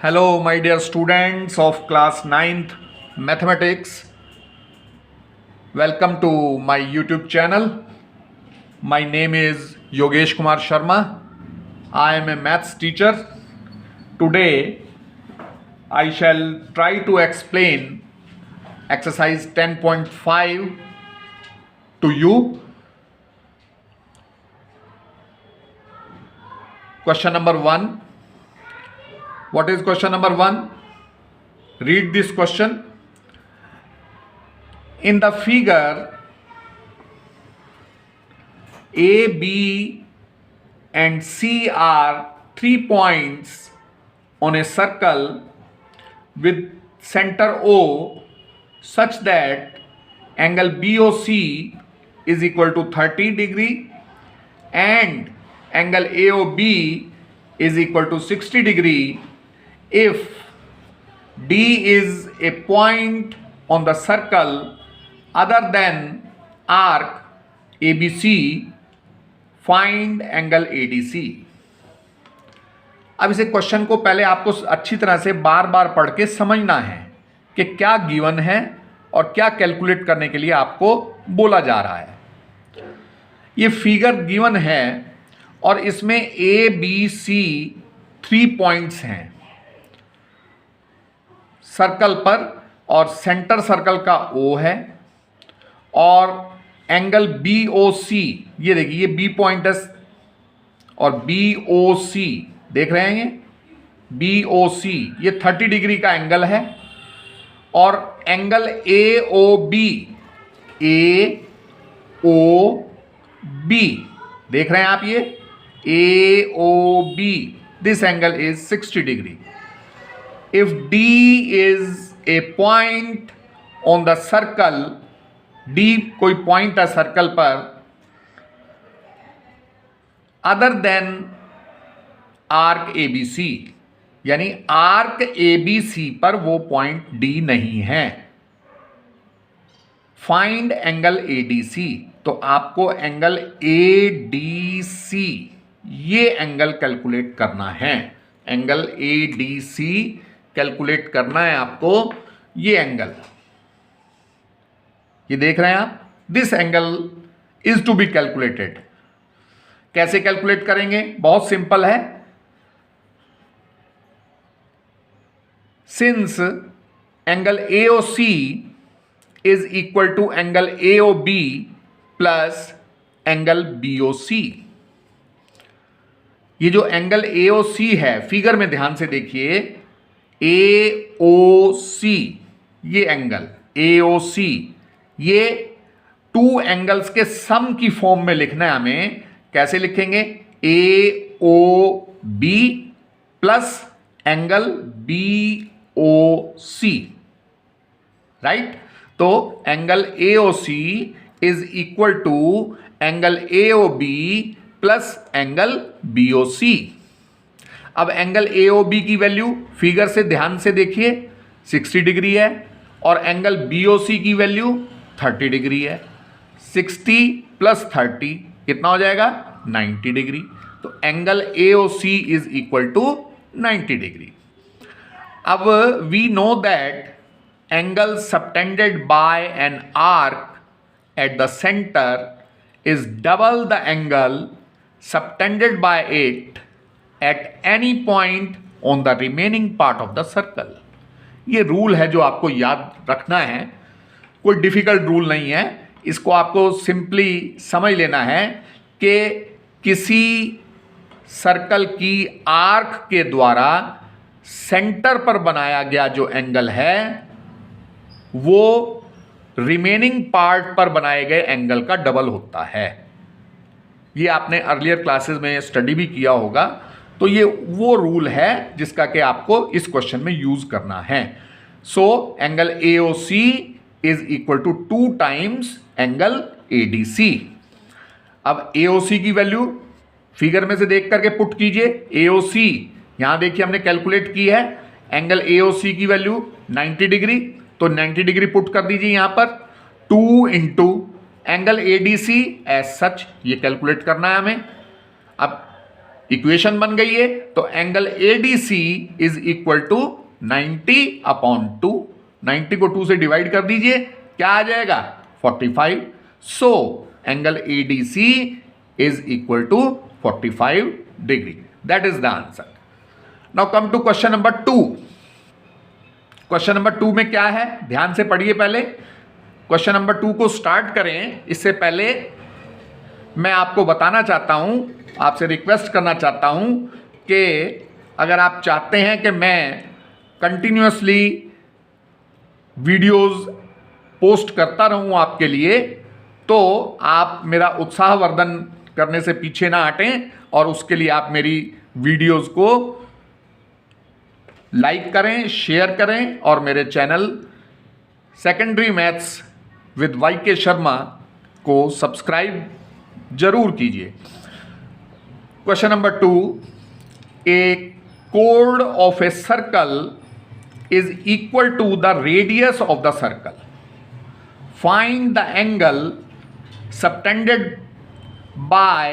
Hello, my dear students of class 9th mathematics. Welcome to my YouTube channel. My name is Yogesh Kumar Sharma. I am a maths teacher. Today, I shall try to explain exercise 10.5 to you. Question number 1. What is question number 1? Read this question. In the figure, A, B and C are 3 points on a circle with center O such that angle BOC is equal to 30 degree and angle AOB is equal to 60 degree if D is a point on the circle other than arc ABC, find angle ADC. अब इसे question को पहले आपको अच्छी तरह से बार बार पढ़ के समझना है कि क्या गिवन है और क्या कैलकुलेट करने के लिए आपको बोला जा रहा है. ये फिगर गिवन है और इसमें ए बी सी 3 पॉइंट्स हैं सर्कल पर और सेंटर सर्कल का O है और एंगल BOC, ये देखिए ये B पॉइंट है और BOC देख रहे हैं ये BOC ये 30 डिग्री का एंगल है और एंगल AOB देख रहे हैं आप ये AOB, this angle is 60 degree. If D is a point on the circle, D कोई पॉइंट है सर्कल पर other than arc ABC, यानी आर्क ABC पर वो पॉइंट D नहीं है. फाइंड एंगल ADC, तो आपको एंगल ADC ये एंगल कैलकुलेट करना है. एंगल ADC कैलकुलेट करना है आपको. ये एंगल ये देख रहे हैं आप, this angle is to be calculated. कैसे कैलकुलेट करेंगे? बहुत सिंपल है. Since angle AOC is equal to angle AOB plus angle BOC. ये जो एंगल AOC है फिगर में ध्यान से देखिए, AOC ये एंगल AOC ये 2 एंगल्स के सम की फॉर्म में लिखना है हमें. कैसे लिखेंगे? AOB plus angle BOC, right. तो angle AOC is equal to angle AOB plus angle BOC. अब एंगल AOB की वैल्यू फिगर से ध्यान से देखिए 60 डिग्री है और एंगल BOC की वैल्यू 30 डिग्री है. 60 प्लस 30 कितना हो जाएगा? 90 डिग्री. तो angle AOC is equal to 90 degree. अब we know that angle subtended by an arc at the centre is double the angle subtended by it at any point on the remaining part of the circle. ये rule है जो आपको याद रखना है. कोई difficult rule नहीं है. इसको आपको सिंपली समझ लेना है कि किसी सर्कल की आर्क के द्वारा सेंटर पर बनाया गया जो एंगल है वो रिमेनिंग पार्ट पर बनाए गए एंगल का डबल होता है. ये आपने अर्लियर क्लासेस में स्टडी भी किया होगा. तो ये वो रूल है जिसका कि आपको इस क्वेश्चन में यूज करना है. So angle AOC is equal to 2 times angle ADC. अब AOC की वैल्यू फिगर में से देख करके पुट कीजिए. AOC यहां देखिए हमने कैलकुलेट की है. एंगल AOC की वैल्यू 90 डिग्री, तो 90 डिग्री पुट कर दीजिए यहां पर. 2 into angle ADC as such ये कैलकुलेट करना है हमें. अब इक्वेशन बन गई है। तो angle ADC is equal to 90/2। 90 को 2 से डिवाइड कर दीजिए, क्या आ जाएगा 45। So angle ADC is equal to 45 degree. That is the answer. Now come to question number 2। Question number 2 में क्या है, ध्यान से पढ़िए। पहले क्वेश्चन नंबर 2 को स्टार्ट करें, इससे पहले मैं आपको बताना चाहता हूं, आपसे रिक्वेस्ट करना चाहता हूं कि अगर आप चाहते हैं कि मैं कंटिन्यूअसली वीडियोस पोस्ट करता रहूं आपके लिए, तो आप मेरा उत्साहवर्धन करने से पीछे ना हटें और उसके लिए आप मेरी वीडियोस को लाइक करें, शेयर करें और मेरे channel secondary maths with YK Sharma को सब्सक्राइब जरूर कीजिए। Question number 2, A chord of a circle is equal to the radius of the circle. Find the angle subtended by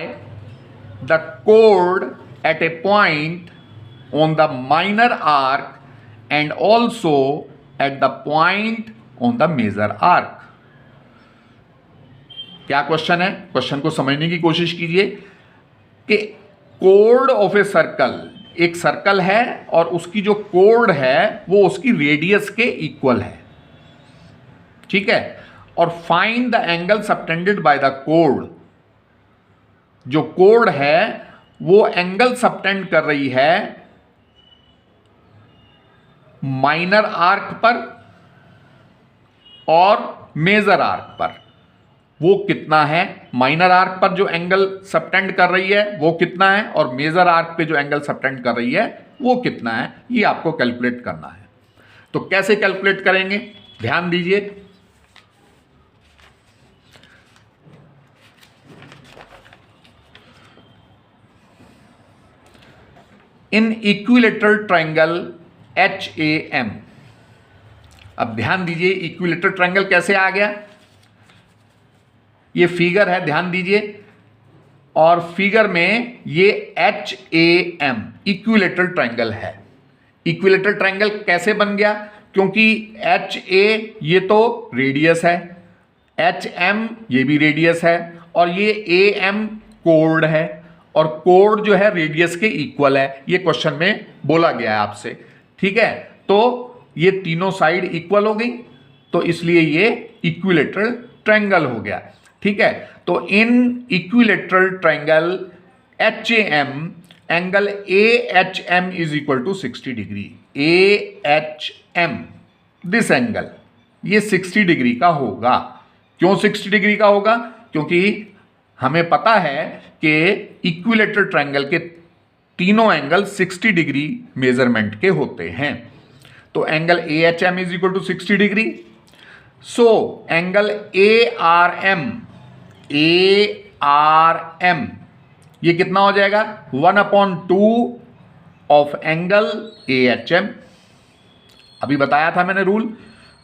the chord at a point on the minor arc and also at the point on the major arc. क्या question है, question को समझने की कोशिश कीजिए कि chord of a circle, एक circle है और उसकी जो कोड है वो उसकी रेडियस के इक्वल है, ठीक है। और find the angle subtended by the code, जो कोड है वो एंगल सबटेंड कर रही है माइनर आर्क पर और मेजर आर्क पर। वो कितना है, माइनर आर्क पर जो एंगल सबटेंड कर रही है वो कितना है, और मेजर आर्क पे जो एंगल सबटेंड कर रही है वो कितना है, ये आपको कैलकुलेट करना है। तो कैसे कैलकुलेट करेंगे, ध्यान दीजिए। इन इक्विलेटरल ट्रायंगल HAM, अब ध्यान दीजिए इक्विलेटरल ट्रायंगल कैसे आ गया, ये फिगर है, ध्यान दीजिए। और फिगर में ये HAM इक्विलेटरल ट्रायंगल है। इक्विलेटरल ट्रायंगल कैसे बन गया, क्योंकि HA ये तो रेडियस है, HM ये भी रेडियस है, और ये AM कोड है, और कोड जो है रेडियस के इक्वल है। ये क्वेश्चन में बोला गया है आपसे, ठीक है। तो ये तीनों साइड इक्वल हो गई, तो इसलिए ये इक्विलेटरल ट्रायंगल हो गया, ठीक है। तो in equilateral triangle HAM angle AHM is equal to 60 degree. AHM this angle ये 60 डिग्री का होगा। क्यों 60 डिग्री का होगा, क्योंकि हमें पता है कि इक्विलेटरल ट्रायंगल के तीनों एंगल 60 डिग्री मेजरमेंट के होते हैं। तो angle AHM is equal to 60 degree. So angle ARM ये कितना हो जाएगा, 1/2 ऑफ एंगल AHM। अभी बताया था मैंने रूल,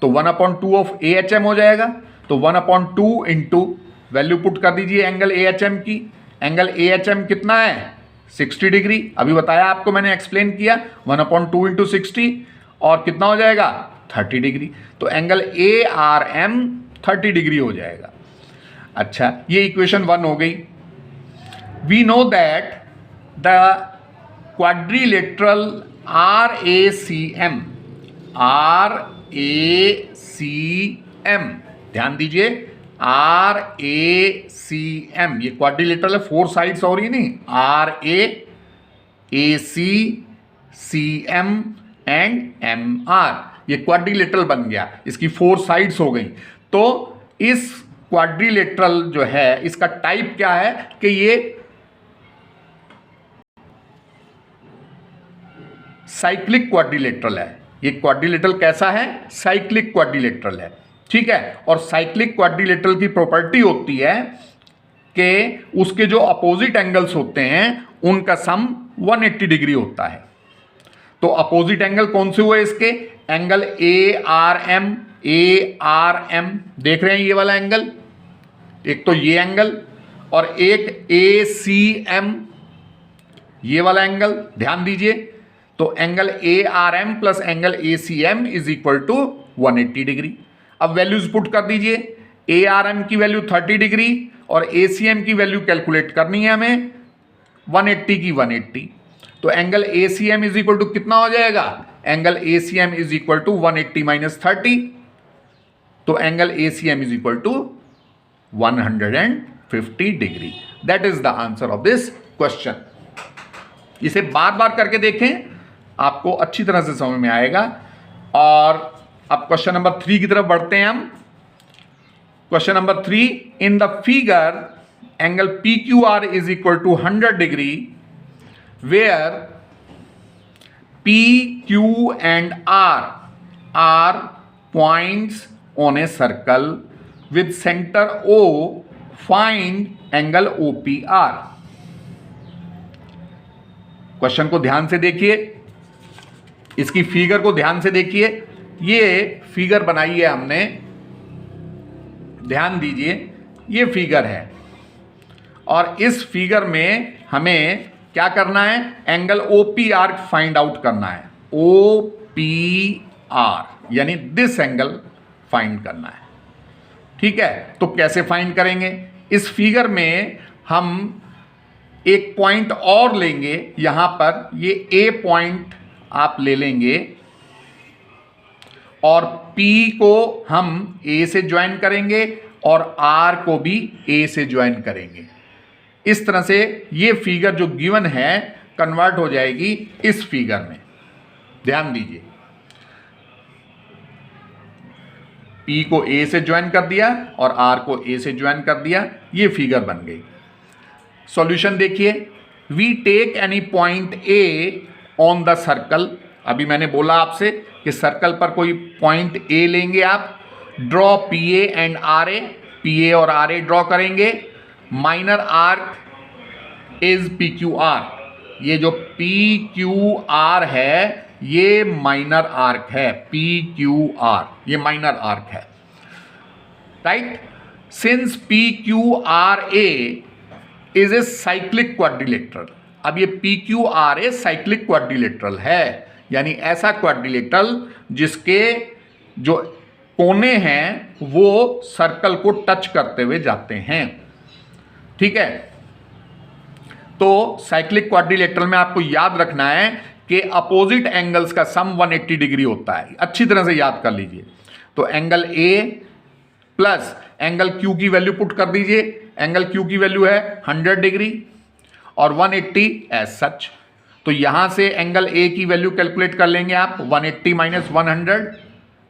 तो 1/2 ऑफ AHM हो जाएगा। तो 1/2 इंटू वैल्यू पुट कर दीजिए एंगल AHM की। एंगल AHM कितना है, 60 डिग्री। अभी बताया आपको, मैंने एक्सप्लेन किया, 1/2 इंटू 60 और कितना हो जाएगा 30 डिग्री। तो एंगल ARM 30 डिग्री हो जाएगा। अच्छा, ये इक्वेशन 1 हो गई। We know that the quadrilateral RACM, ध्यान दीजिए, RACM ये क्वाड्रिलेटरल है, 4 साइड्स और ही नहीं, RACM एंड MR, ये क्वाड्रिलेटरल बन गया, इसकी 4 साइड्स हो गई। तो इस क्वाड्रिलेटरल जो है इसका टाइप क्या है कि ये साइक्लिक क्वाड्रिलेटरल है। ये क्वाड्रिलेटरल कैसा है, साइक्लिक क्वाड्रिलेटरल है, ठीक है। और साइक्लिक क्वाड्रिलेटरल की प्रॉपर्टी होती है कि उसके जो अपोजिट एंगल्स होते हैं उनका सम 180 डिग्री होता है। तो अपोजिट एंगल कौन से हुए इसके, एंगल ARM देख रहे हैं, ये वाला एंगल, एक तो ये एंगल और एक ACM, ये वाला एंगल ध्यान दीजिए, तो angle A R M plus angle A C M is equal to 180 degree. अब वैल्यूज पुट कर दीजिए, ए आर एम की वैल्यू 30 डिग्री और ए सी एम की वैल्यू कैलकुलेट करनी है हमें 180 की 180, तो angle A C M is equal to कितना हो जाएगा, angle A C M is equal to 180 minus 30, तो angle A C M is equal to 150 degree. That is the answer of this question. इसे बार बार करके देखें, आपको अच्छी तरह से समझ में आएगा। और अब क्वेश्चन नंबर 3 की तरफ बढ़ते हैं हम। Question number 3, in the figure angle P Q R is equal to 100 degree where P Q and R points on a circle with centre O, find angle O P R. Question को ध्यान से देखिए, इसकी figure को ध्यान से देखिए। ये फिगर बनाई है हमने, ध्यान दीजिए, ये फिगर है और इस फिगर में हमें क्या करना है, angle O P R find out करना है। ओ पी आर यानी दिस एंगल फाइंड करना है। ठीक है, तो कैसे फाइंड करेंगे, इस फिगर में हम एक पॉइंट और लेंगे, यहां पर ये ए पॉइंट आप ले लेंगे और P को हम A से ज्वाइन करेंगे और R को भी A से ज्वाइन करेंगे। इस तरह से ये फिगर जो गिवन है कन्वर्ट हो जाएगी इस फिगर में। ध्यान दीजिए, P को A से ज्वाइन कर दिया और R को A से ज्वाइन कर दिया, ये फिगर बन गई। सॉल्यूशन देखिए, we take any point A on the circle. अभी मैंने बोला आपसे कि सर्कल पर कोई पॉइंट A लेंगे आप, draw P A and R A, P A और आर ए ड्रॉ करेंगे। Minor arc is P Q R, ये जो पी क्यू आर है ये माइनर आर्क है, पी क्यू आर ये माइनर आर्क है, right. Since P Q R A is a cyclic quadrilateral, अब ये P Q R A cyclic quadrilateral है, यानी ऐसा क्वाड्रिलेटरल जिसके जो कोने हैं वो सर्कल को टच करते हुए जाते हैं। ठीक है, तो साइक्लिक क्वाड्रिलेटरल में आपको याद रखना है कि अपोजिट एंगल्स का सम 180 डिग्री होता है, अच्छी तरह से याद कर लीजिए। तो एंगल ए प्लस एंगल क्यू की वैल्यू पुट कर दीजिए, एंगल क्यू की वैल्यू है 100 डिग्री और 180 एज सच, तो यहां से एंगल ए की वैल्यू कैलकुलेट कर लेंगे आप, 180 minus 100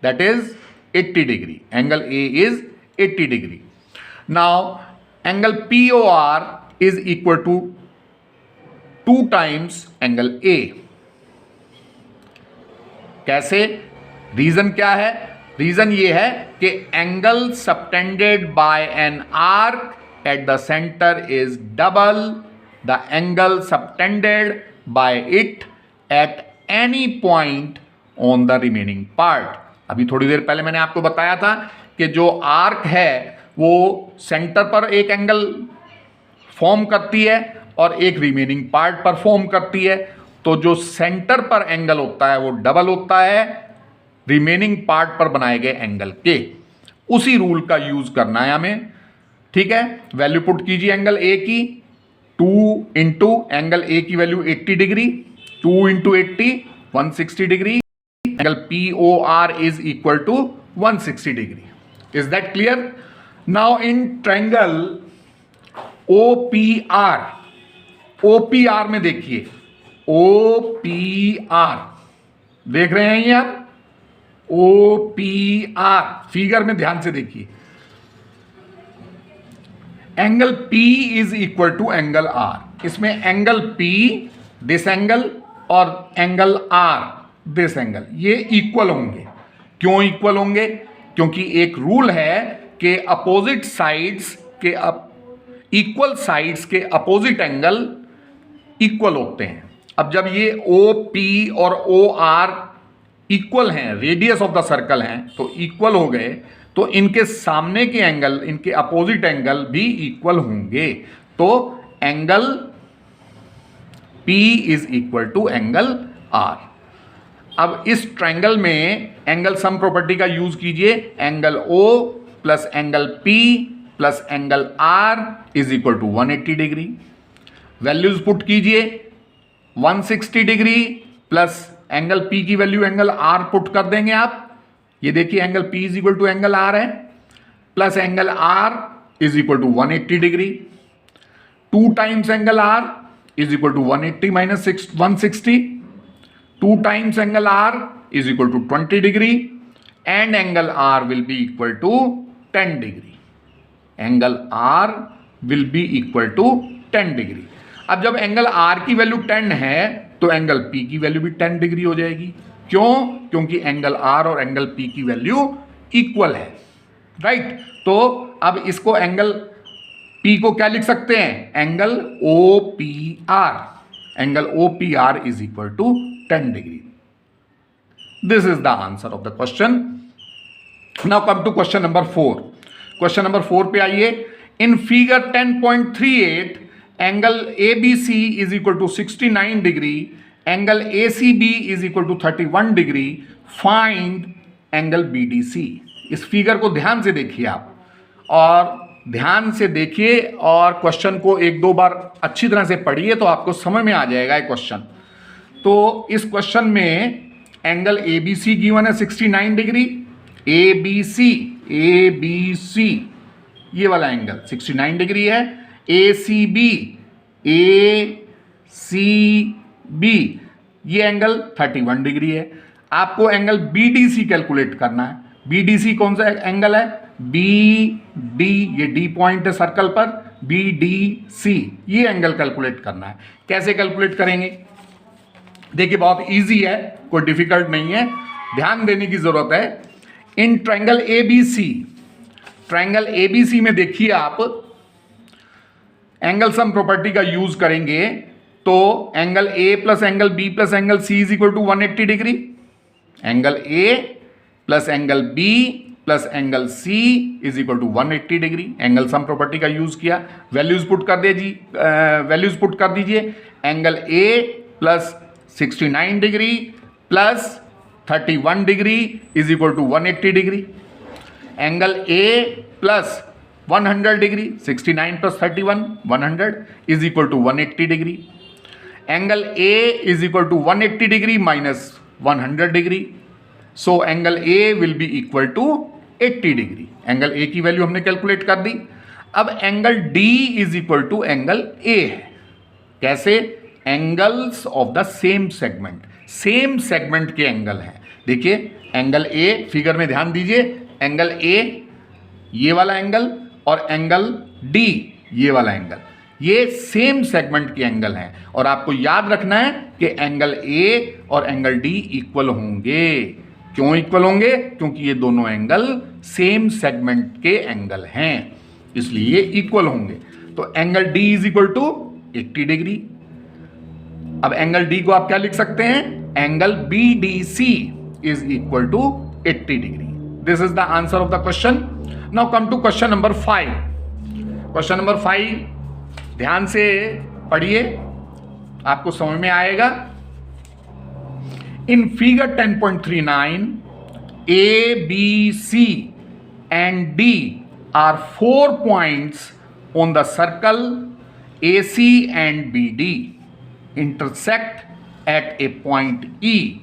that is 80 degree, angle A is 80 degree. Now angle P O R is equal to 2 times angle A. कैसे, रीजन क्या है, रीजन ये है कि angle subtended by an arc at the centre is double the angle subtended by it at any point on the remaining part. अभी थोड़ी देर पहले मैंने आपको बताया था कि जो आर्क है वो सेंटर पर एक एंगल फॉर्म करती है और एक रिमेनिंग पार्ट पर फॉर्म करती है, तो जो सेंटर पर एंगल होता है वो डबल होता है रिमेनिंग पार्ट पर बनाए गए एंगल के। उसी रूल का यूज करना है हमें। ठीक है, वैल्यू पुट कीजिए एंगल ए की, 2 इंटू एंगल ए की value 80 degree, 2 into 80 160 degree, angle P O R is equal to 160 degree. Is that clear? Now in triangle O P R, O P R में देखिए, ओ P are देख रहे हैं ये आप, ओ P are figure में ध्यान से देखिए, angle P is equal to angle R। इसमें एंगल P दिस एंगल और एंगल R दिस एंगल ये इक्वल होंगे। क्यों इक्वल होंगे? क्योंकि एक रूल है कि अपोजिट साइड्स के इक्वल साइड्स के अपोजिट एंगल इक्वल होते हैं। अब जब ये OP और OR इक्वल हैं, रेडियस ऑफ द सर्कल हैं, तो इक्वल हो गए, तो इनके सामने के एंगल, इनके अपोजिट एंगल भी इक्वल होंगे। तो angle P is equal to angle R। अब इस ट्रायंगल में एंगल सम प्रॉपर्टी का यूज कीजिए, angle O plus angle P plus angle R is equal to 180 degree. Values put कीजिए, 160 डिग्री प्लस एंगल P की value angle R put कर देंगे आप। ये देखिए angle P is equal to angle R है, plus angle R is equal to 180 degree. 2 times angle R is equal to 180 minus 160। 2 times angle R is equal to 20 degree and angle R will be equal to 10 degree. Angle R will be equal to 10 degree. अब जब angle R की value 10 है तो angle P की value भी 10 degree हो जाएगी। क्यों? क्योंकि एंगल R और एंगल P की वैल्यू इक्वल है, राइट। तो अब इसको एंगल P को क्या लिख सकते हैं? Angle OPR। Angle OPR is equal to 10 degree. This is the answer of the question. Now come to question number 4। Question number 4 पे आइए। In figure 10.38 angle ABC is equal to 69 degree, angle ACB is equal to 31 degree, find angle BDC। इस figure को ध्यान से देखिए आप, और ध्यान से देखिए और क्वेश्चन को 1-2 बार अच्छी तरह से पढ़िए तो आपको समझ में आ जाएगा ये क्वेश्चन। तो इस क्वेश्चन में एंगल ABC गिवन है 69 डिग्री। ABC ये वाला एंगल 69 डिग्री है। ACB ये एंगल 31 डिग्री है। आपको एंगल BDC कैलकुलेट करना है। BDC कौन सा एंगल है? BD, ये D पॉइंट है सर्कल पर, BDC ये एंगल कैलकुलेट करना है। कैसे कैलकुलेट करेंगे? देखिए बहुत इजी है, कोई डिफिकल्ट नहीं है, ध्यान देने की जरूरत है। इन ट्रायंगल ABC में देखिए आप एंगल सम प्रॉपर्टी का यूज करेंगे तो angle A plus angle B plus angle C is equal to 180 degree. Angle A plus angle B plus angle C is equal to 180 degree. Angle sum property का use किया, values put कर दीजिए। Angle A plus 69 degree plus 31 degree is equal to 180 degree. Angle A plus 100 degree, 69 plus 31 100 is equal to 180 degree. Angle A is equal to 180 degree minus 100 degree, so angle A will be equal to 80 degree. Angle A की value हमने calculate कर दी। अब angle D is equal to angle A है। कैसे? Angles of the same segment के angle हैं। देखिए एंगल A, फिगर में ध्यान दीजिए, एंगल A ये वाला एंगल और एंगल D ये वाला एंगल, ये सेम सेगमेंट के एंगल हैं। और आपको याद रखना है कि एंगल A और एंगल D इक्वल होंगे। क्यों इक्वल होंगे? क्योंकि ये दोनों एंगल सेम सेगमेंट के एंगल हैं, इसलिए इक्वल होंगे। तो angle D is equal to 80 degree. अब एंगल D को आप क्या लिख सकते हैं? Angle BDC is equal to 80 degree. This is the answer of the question. Now come to question number 5। Question number 5 ध्यान से पढ़िए, आपको समझ में आएगा। In figure 10.39 A, B, C and D are 4 points on the circle AC and BD intersect at a point E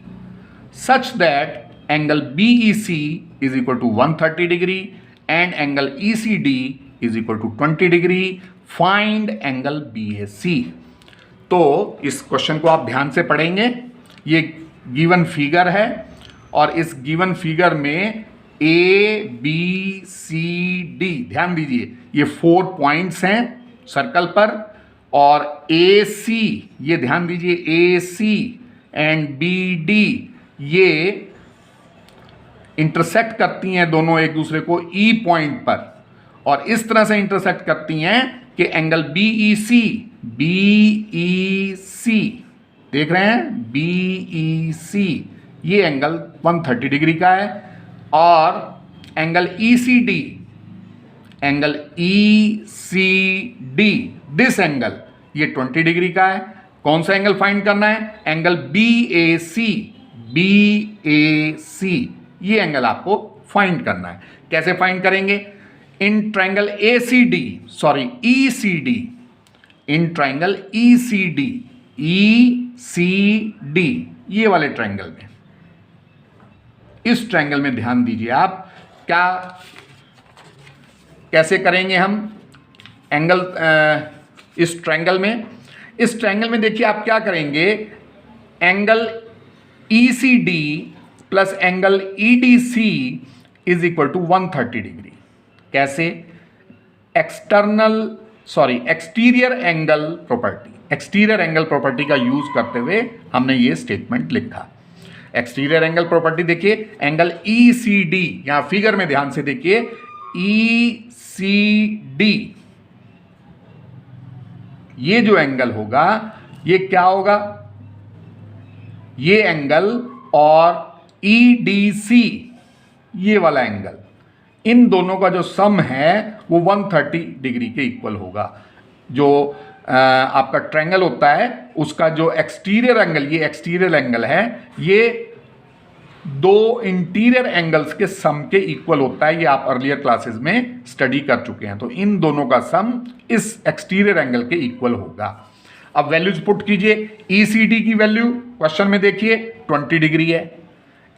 such that angle BEC is equal to 130 degree and angle ECD is equal to 20 degree. Find angle BAC. तो इस question को आप ध्यान से पढ़ेंगे। ये given figure है और इस गिवन फिगर में ABCD, ध्यान दीजिए, ये 4 पॉइंट्स हैं सर्कल पर, और AC, ये ध्यान दीजिए, AC एंड BD ये इंटरसेक्ट करती हैं दोनों एक दूसरे को E पॉइंट पर, और इस तरह से इंटरसेक्ट करती हैं कि एंगल BEC देख रहे हैं, BEC ये एंगल 130 डिग्री का है, और एंगल ECD दिस एंगल ये 20 डिग्री का है। कौन सा एंगल फाइंड करना है? एंगल BAC, BAC ये एंगल आपको फाइंड करना है। कैसे फाइंड करेंगे? In triangle ACD, sorry ECD, in triangle ECD, ECD ये वाले ट्रायंगल में, इस ट्रायंगल में ध्यान दीजिए आप, क्या कैसे करेंगे हम एंगल इस ट्रायंगल में? इस ट्रायंगल में देखिए आप क्या करेंगे, angle ECD plus angle EDC is equal to 130 degree. कैसे? एक्सटीरियर एंगल प्रॉपर्टी का यूज करते हुए हमने ये स्टेटमेंट लिखा। एक्सटीरियर एंगल प्रॉपर्टी देखिए, एंगल ECD, यहां फिगर में ध्यान से देखिए, ECD ये जो एंगल होगा ये क्या होगा? ये एंगल और EDC ये वाला एंगल, इन दोनों का जो सम है वो 130 डिग्री के इक्वल होगा। जो आपका ट्रायंगल होता है उसका जो एक्सटीरियर एंगल, ये एक्सटीरियर एंगल है, ये दो इंटीरियर एंगल्स के सम के इक्वल होता है। ये आप अर्लियर क्लासेस में स्टडी कर चुके हैं। तो इन दोनों का सम इस एक्सटीरियर एंगल के इक्वल होगा। अब वैल्यूज पुट कीजिए। ECD की वैल्यू क्वेश्चन में देखिए 20 डिग्री है।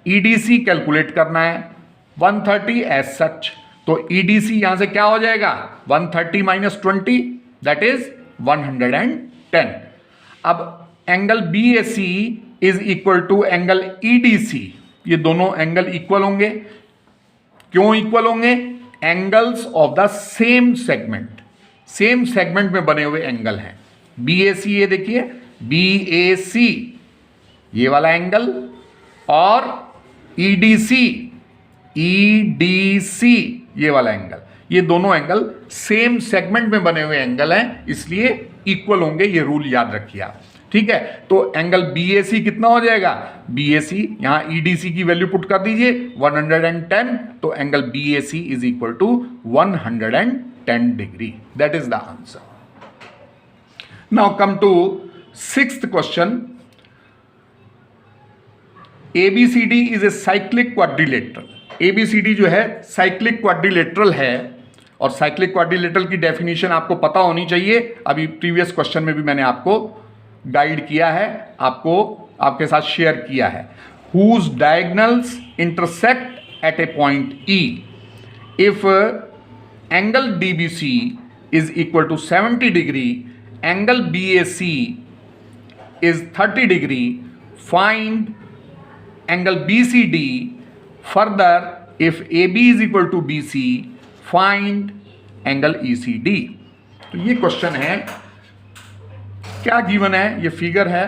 EDC कैलकुलेट करना है 130 एज सच। तो EDC यहां से क्या हो जाएगा? 130 माइनस 20 दैट इज 110। अब angle BAC is equal to angle EDC, ये दोनों एंगल इक्वल होंगे। क्यों इक्वल होंगे? Angles of the same segment में बने हुए एंगल हैं। BAC ये देखिए, BAC ये वाला एंगल और EDC ये वाला एंगल, ये दोनों एंगल सेम सेगमेंट में बने हुए एंगल हैं, इसलिए इक्वल होंगे। ये रूल याद रखिए आप, ठीक है। तो एंगल BAC कितना हो जाएगा? BAC यहां EDC की वैल्यू पुट कर दीजिए 110, तो angle BAC is equal to 110 degree. That is the answer. Now come to 6th question. ABCD is a cyclic quadrilateral. ABCD जो है साइक्लिक क्वाड्रिलेटरल है, और साइक्लिक क्वाड्रिलेटरल की डेफिनेशन आपको पता होनी चाहिए। अभी प्रीवियस क्वेश्चन में भी मैंने आपको गाइड किया है, आपके साथ शेयर किया है। whose diagonals intersect at a point E if angle DBC is equal to 70 degree, angle BAC is 30 degree, find angle BCD. Further, if AB is equal to BC, find angle ECD. तो ये question है, क्या given है? ये figure है,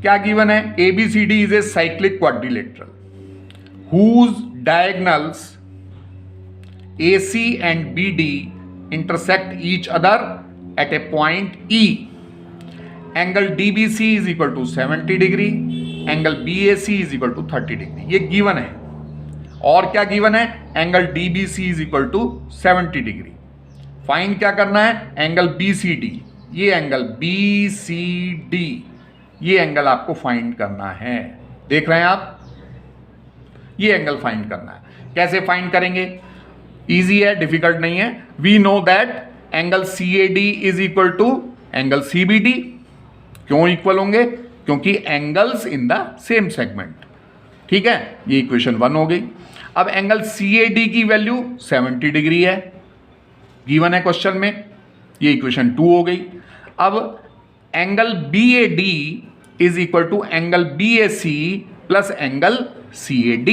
क्या given है? ABCD is a cyclic quadrilateral whose diagonals AC and BD intersect each other at a point E. Angle DBC is equal to 70 degree, angle BAC is equal to 30 degree. ये given है। और क्या given है? Angle DBC is equal to 70 degree. Find क्या करना है? Angle BCD, ये angle BCD, ये एंगल आपको फाइंड करना है। देख रहे हैं आप? ये एंगल फाइंड करना है। कैसे फाइंड करेंगे? इजी है, डिफिकल्ट नहीं है। We know that angle CAD is equal to angle CBD। क्यों इक्वल होंगे? क्योंकि angles in the same segment, ठीक है। ये इक्वेशन 1 हो गई। अब एंगल CAD की वैल्यू 70 डिग्री है, गिवन है क्वेश्चन में, ये इक्वेशन 2 हो गई। अब angle BAD is equal to angle BAC plus angle CAD,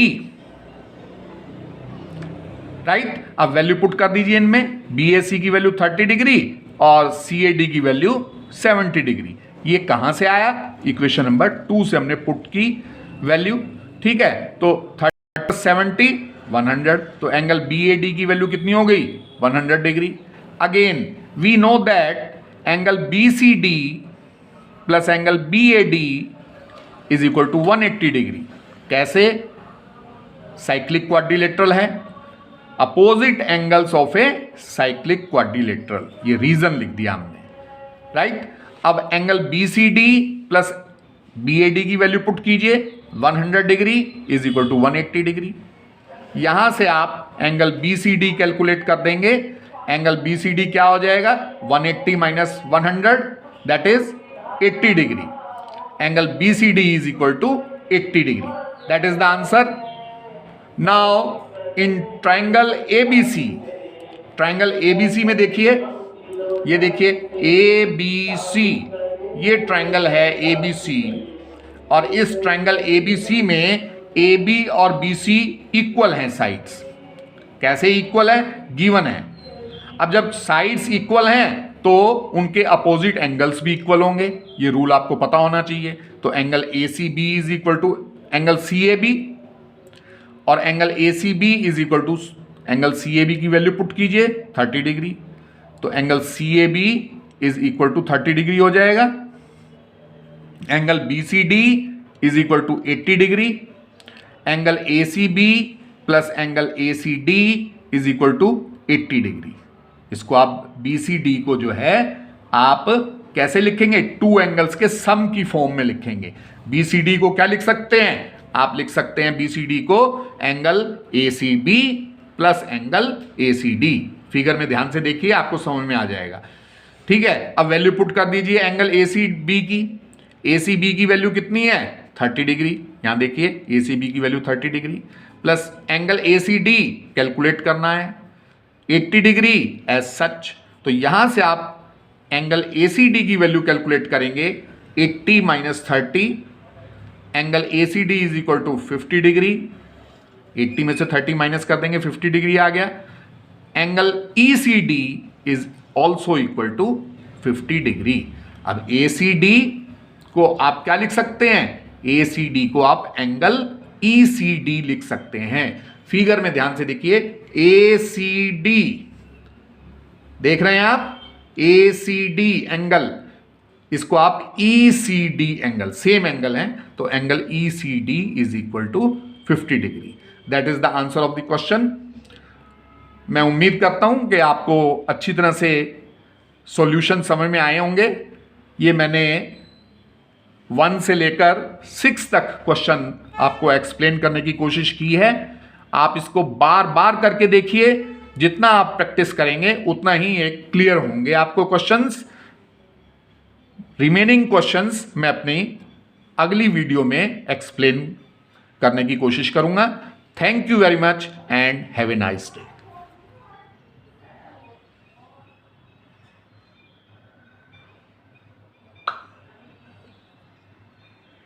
right. अब वैल्यू पुट कर दीजिए इनमें। BAC की वैल्यू 30 डिग्री और CAD की वैल्यू 70 डिग्री। ये कहां से आया? इक्वेशन नंबर 2 से हमने पुट की वैल्यू, ठीक है। तो 30 70 100, तो एंगल BAD की वैल्यू कितनी हो गई? 100 degree. Again we know that angle BCD plus angle BAD is equal to 180 degree. कैसे? साइक्लिक क्वाड्रिलेटरल है, opposite angles of a cyclic quadrilateral, ये रीजन लिख दिया हमने, राइट। अब एंगल BCD प्लस BAD की वैल्यू पुट कीजिए, 100 degree is equal to 180 degree. यहां से आप एंगल BCD कैलकुलेट कर देंगे। एंगल BCD क्या हो जाएगा, 180 minus 100 that is 80 degree. Angle BCD is equal to 80 degree, that is the answer. Now in triangle ABC, triangle ABC में देखिए, ये देखिए ABC, ये ट्राइंगल है ABC, और इस ट्राइंगल ABC में AB और BC इक्वल हैं साइड्स। कैसे इक्वल है, गिवन है। अब जब साइड्स इक्वल हैं तो उनके अपोजिट एंगल्स भी इक्वल होंगे, ये रूल आपको पता होना चाहिए। तो angle ACB is equal to angle CAB, और angle ACB is equal to angle CAB की वैल्यू पुट कीजिए 30 डिग्री, तो angle CAB is equal to 30 degree हो जाएगा। Angle BCD is equal to 80 degree. Angle ACB plus angle ACD is equal to 80 degree. इसको आप BCD को जो है आप कैसे लिखेंगे, टू एंगल्स के सम की फॉर्म में लिखेंगे। BCD को क्या लिख सकते हैं, आप लिख सकते हैं BCD को angle ACB plus angle ACD। Figure में ध्यान से देखिए, आपको समझ में आ जाएगा। ठीक है, अब वैल्यू पुट कर दीजिए एंगल ACB की। ACB की वैल्यू कितनी है, 30 डिग्री। यहां देखिए ACB की value 30 degree, plus angle ACD calculate करना है 80 डिग्री एज सच। तो यहां से आप एंगल ACD की वैल्यू कैलकुलेट करेंगे 80 minus 30, angle ACD is equal to 50 degree. 80 में से 30 माइनस कर देंगे, 50 डिग्री आ गया। Angle ECD is also equal to 50 degree. अब ACD को आप क्या लिख सकते हैं, ACD को आप एंगल ECD लिख सकते हैं। फिगर में ध्यान से देखिए, ACD देख रहे हैं आप, ACD एंगल, इसको आप ECD एंगल, सेम एंगल है, तो angle ECD is equal to 50 degree. That is the answer of the question. मैं उम्मीद करता हूं कि आपको अच्छी तरह से सॉल्यूशन समझ में आए होंगे। ये मैंने 1 से लेकर 6 तक क्वेश्चन आपको एक्सप्लेन करने की कोशिश की है। आप इसको बार बार करके देखिए, जितना आप प्रैक्टिस करेंगे उतना ही एक क्लियर होंगे आपको क्वेश्चंस। रिमेनिंग क्वेश्चंस मैं अपनी अगली वीडियो में एक्सप्लेन करने की कोशिश करूंगा। Thank you very much and have a nice day.